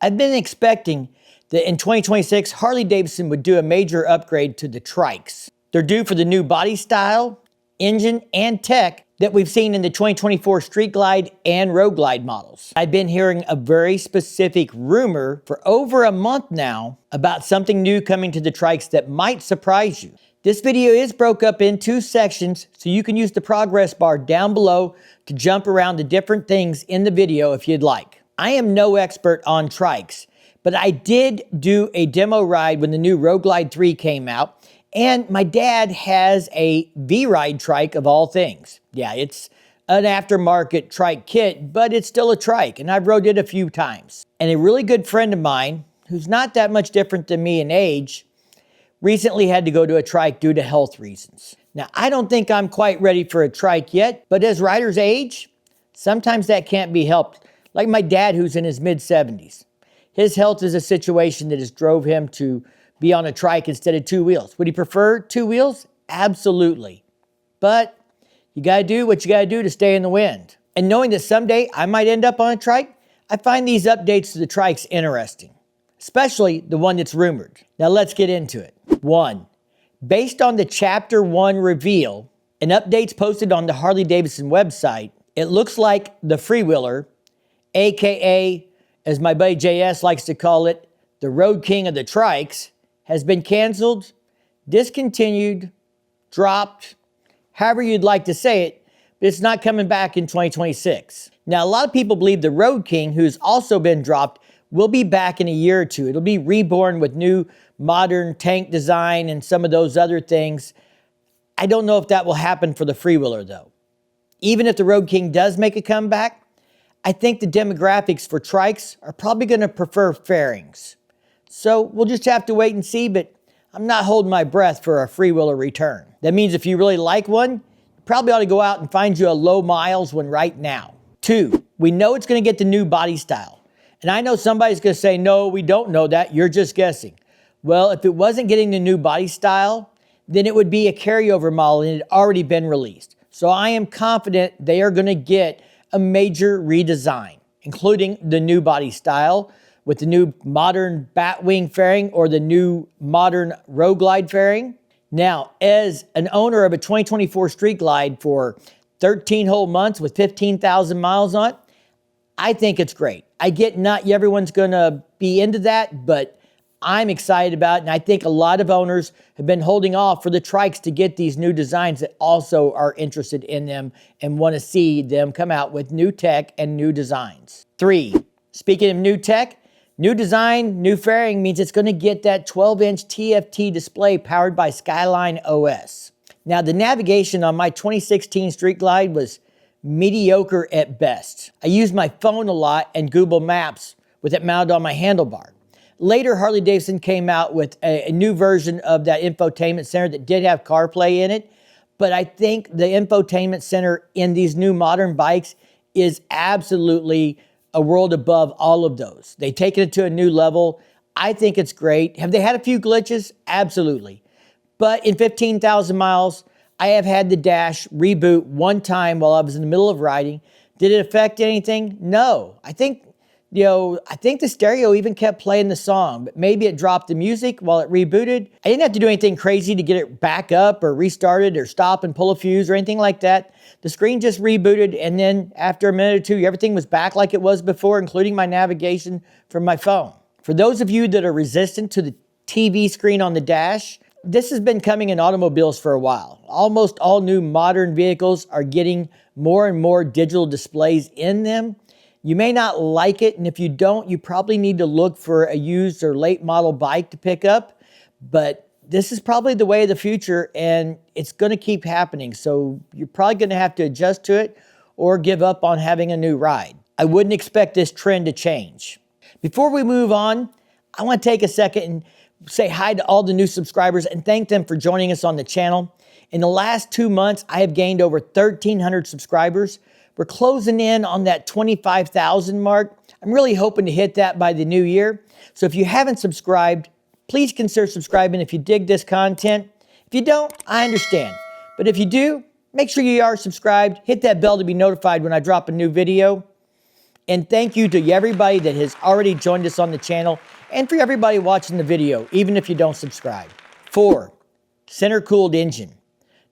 I've been expecting that in 2026, Harley-Davidson would do a major upgrade to the Trikes. They're due for the new body style, engine, and tech that we've seen in the 2024 Street Glide and Road Glide models. I've been hearing a very specific rumor for over a month now about something new coming to the Trikes that might surprise you. This video is broke up in 2 sections, so you can use the progress bar down below to jump around to different things in the video if you'd like. I am no expert on Trikes, but I did do a demo ride when the new Road Glide 3 came out, and my dad has a V-Ride Trike of all things. Yeah, it's an aftermarket trike kit, but it's still a trike, and I've rode it a few times. And a really good friend of mine, who's not that much different than me in age, recently had to go to a trike due to health reasons. Now, I don't think I'm quite ready for a trike yet, but as riders age, sometimes that can't be helped. Like my dad, who's in his mid-70s. His health is a situation that has drove him to be on a trike instead of 2 wheels. Would he prefer 2 wheels? Absolutely. But you gotta do what you gotta do to stay in the wind. And knowing that someday I might end up on a trike, I find these updates to the Trikes interesting, especially the one that's rumored. Now let's get into it. 1. Based on the Chapter 1 reveal and updates posted on the Harley-Davidson website, it looks like the Freewheeler, aka, as my buddy JS likes to call it, the Road King of the Trikes, has been canceled, discontinued, dropped, however you'd like to say it, but it's not coming back in 2026. Now, a lot of people believe the Road King, who's also been dropped, will be back in a year or two. It'll be reborn with new modern tank design and some of those other things. I don't know if that will happen for the Freewheeler, though. Even if the Road King does make a comeback, I think the demographics for Trikes are probably going to prefer fairings. So we'll just have to wait and see, but I'm not holding my breath for a Freewheeler return. That means if you really like one, you probably ought to go out and find you a low miles one right now. 2, we know it's going to get the new body style. And I know somebody's going to say, no, we don't know that. You're just guessing. Well, if it wasn't getting the new body style, then it would be a carryover model and it had already been released. So I am confident they are going to get a major redesign, including the new body style with the new modern Batwing fairing or the new modern Road Glide fairing. Now, as an owner of a 2024 Street Glide for 13 whole months with 15,000 miles on it, I think it's great. I get not everyone's going to be into that, but I'm excited about it, and I think a lot of owners have been holding off for the Trikes to get these new designs that also are interested in them and want to see them come out with new tech and new designs. 3, speaking of new tech, new design, new fairing means it's going to get that 12-inch TFT display powered by Skyline OS. Now, the navigation on my 2016 Street Glide was mediocre at best. I used my phone a lot and Google Maps with it mounted on my handlebar. Later, Harley-Davidson came out with a new version of that infotainment center that did have CarPlay in it, but I think the infotainment center in these new modern bikes is absolutely a world above all of those. They've taken it to a new level. I think it's great. Have they had a few glitches? Absolutely. But in 15,000 miles, I have had the dash reboot one time while I was in the middle of riding. Did it affect anything? No. I think the stereo even kept playing the song, but maybe it dropped the music while it rebooted. I didn't have to do anything crazy to get it back up or restarted or stop and pull a fuse or anything like that. The screen just rebooted, and then after a minute or two, everything was back like it was before, including my navigation from my phone. For those of you that are resistant to the TV screen on the dash, this has been coming in automobiles for a while. Almost all new modern vehicles are getting more and more digital displays in them. You may not like it, and if you don't, you probably need to look for a used or late model bike to pick up, but this is probably the way of the future, and it's going to keep happening, so you're probably going to have to adjust to it or give up on having a new ride. I wouldn't expect this trend to change. Before we move on, I want to take a second and say hi to all the new subscribers and thank them for joining us on the channel. In the last 2 months, I have gained over 1,300 subscribers. We're closing in on that 25,000 mark. I'm really hoping to hit that by the new year. So if you haven't subscribed, please consider subscribing if you dig this content. If you don't, I understand. But if you do, make sure you are subscribed. Hit that bell to be notified when I drop a new video. And thank you to everybody that has already joined us on the channel and for everybody watching the video, even if you don't subscribe. 4, center cooled engine.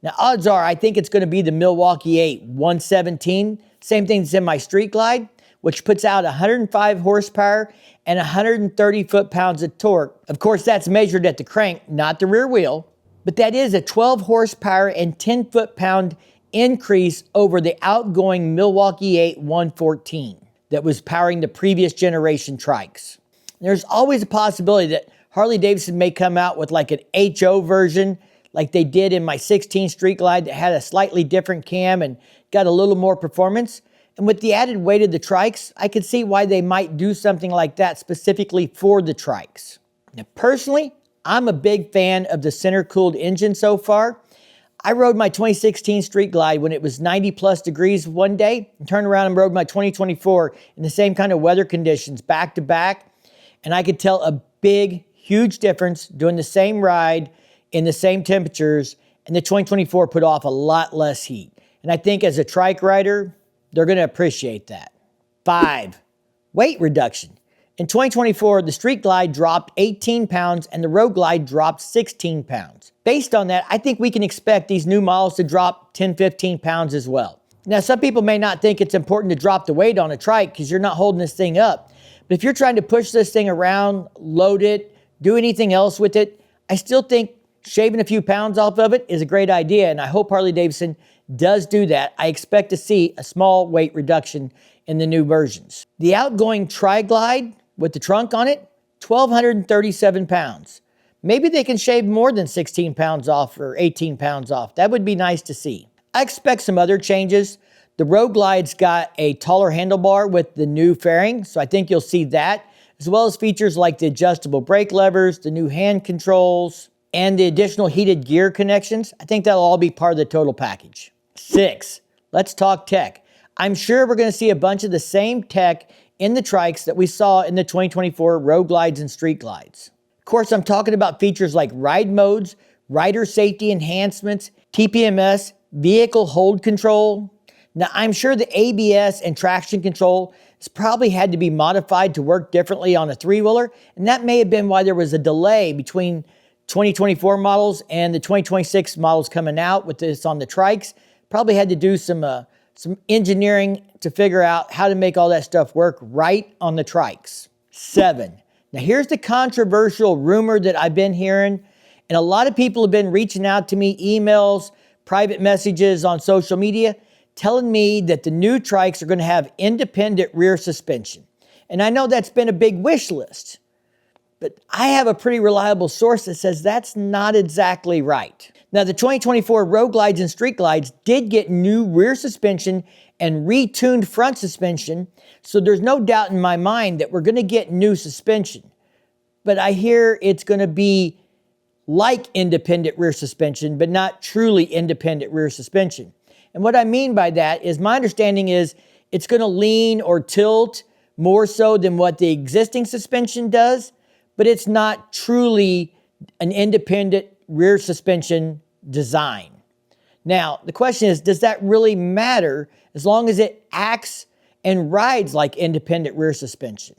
Now, odds are I think it's going to be the Milwaukee 8 117. Same thing as in my Street Glide, which puts out 105 horsepower and 130 foot-pounds of torque. Of course, that's measured at the crank, not the rear wheel. But that is a 12 horsepower and 10 foot-pound increase over the outgoing Milwaukee 8 114 that was powering the previous generation Trikes. There's always a possibility that Harley-Davidson may come out with like an HO version like they did in my 16 Street Glide that had a slightly different cam and got a little more performance. And with the added weight of the Trikes, I could see why they might do something like that specifically for the Trikes. Now, personally, I'm a big fan of the center-cooled engine so far. I rode my 2016 Street Glide when it was 90 plus degrees one day and turned around and rode my 2024 in the same kind of weather conditions back to back. And I could tell a big, huge difference doing the same ride in the same temperatures, and the 2024 put off a lot less heat. And I think as a trike rider, they're going to appreciate that. 5, weight reduction. In 2024, the Street Glide dropped 18 pounds and the Road Glide dropped 16 pounds. Based on that, I think we can expect these new models to drop 10, 15 pounds as well. Now, some people may not think it's important to drop the weight on a trike because you're not holding this thing up. But if you're trying to push this thing around, load it, do anything else with it, I still think shaving a few pounds off of it is a great idea, and I hope Harley-Davidson does do that. I expect to see a small weight reduction in the new versions. The outgoing Tri-Glide with the trunk on it, 1,237 pounds. Maybe they can shave more than 16 pounds off or 18 pounds off. That would be nice to see. I expect some other changes. The Road Glide's got a taller handlebar with the new fairing, so I think you'll see that, as well as features like the adjustable brake levers, the new hand controls, and the additional heated gear connections. I think that'll all be part of the total package. 6, let's talk tech. I'm sure we're going to see a bunch of the same tech in the Trikes that we saw in the 2024 Road Glides and Street Glides. Of course, I'm talking about features like ride modes, rider safety enhancements, TPMS, vehicle hold control. Now, I'm sure the ABS and traction control has probably had to be modified to work differently on a three-wheeler, and that may have been why there was a delay between 2024 models and the 2026 models coming out with this on the Trikes. Probably had to do some engineering to figure out how to make all that stuff work right on the Trikes. 7. Now here's the controversial rumor that I've been hearing, and a lot of people have been reaching out to me, emails, private messages on social media, telling me that the new Trikes are going to have independent rear suspension. And I know that's been a big wish list, but I have a pretty reliable source that says that's not exactly right. Now, the 2024 Road Glides and Street Glides did get new rear suspension and retuned front suspension, so there's no doubt in my mind that we're going to get new suspension. But I hear it's going to be like independent rear suspension, but not truly independent rear suspension. And what I mean by that is my understanding is it's going to lean or tilt more so than what the existing suspension does, but it's not truly an independent rear suspension design. Now, the question is, does that really matter as long as it acts and rides like independent rear suspension?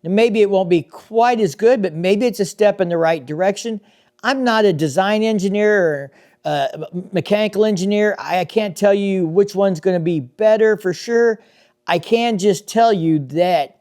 Now, maybe it won't be quite as good, but maybe it's a step in the right direction. I'm not a design engineer or a mechanical engineer. I can't tell you which one's going to be better for sure. I can just tell you that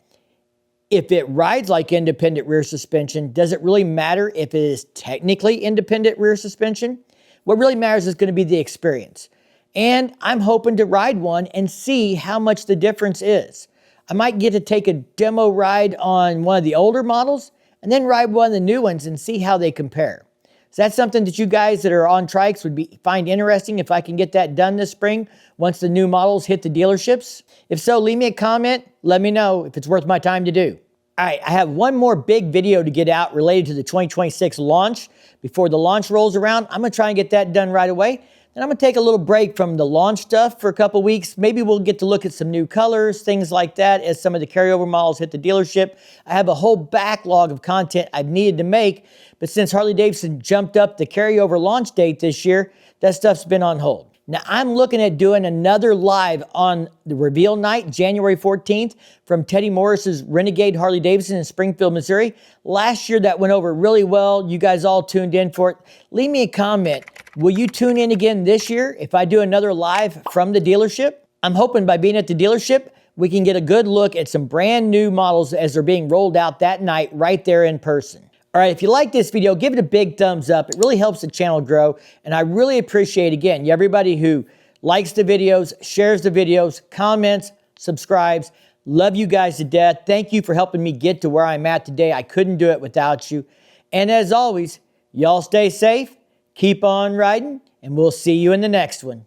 if it rides like independent rear suspension, does it really matter if it is technically independent rear suspension? What really matters is going to be the experience. And I'm hoping to ride one and see how much the difference is. I might get to take a demo ride on one of the older models and then ride one of the new ones and see how they compare. So that's something that you guys that are on Trikes would find interesting if I can get that done this spring once the new models hit the dealerships. If so, leave me a comment. Let me know if it's worth my time to do. All right, I have one more big video to get out related to the 2026 launch. Before the launch rolls around, I'm going to try and get that done right away. Then I'm going to take a little break from the launch stuff for a couple weeks. Maybe we'll get to look at some new colors, things like that, as some of the carryover models hit the dealership. I have a whole backlog of content I've needed to make, but since Harley-Davidson jumped up the carryover launch date this year, that stuff's been on hold. Now, I'm looking at doing another live on the reveal night, January 14th, from Teddy Morris's Renegade Harley-Davidson in Springfield, Missouri. Last year, that went over really well. You guys all tuned in for it. Leave me a comment. Will you tune in again this year if I do another live from the dealership? I'm hoping by being at the dealership, we can get a good look at some brand new models as they're being rolled out that night right there in person. All right, if you like this video, give it a big thumbs up. It really helps the channel grow, and I really appreciate, again, everybody who likes the videos, shares the videos, comments, subscribes. Love you guys to death. Thank you for helping me get to where I'm at today. I couldn't do it without you. And as always, y'all stay safe, keep on riding, and we'll see you in the next one.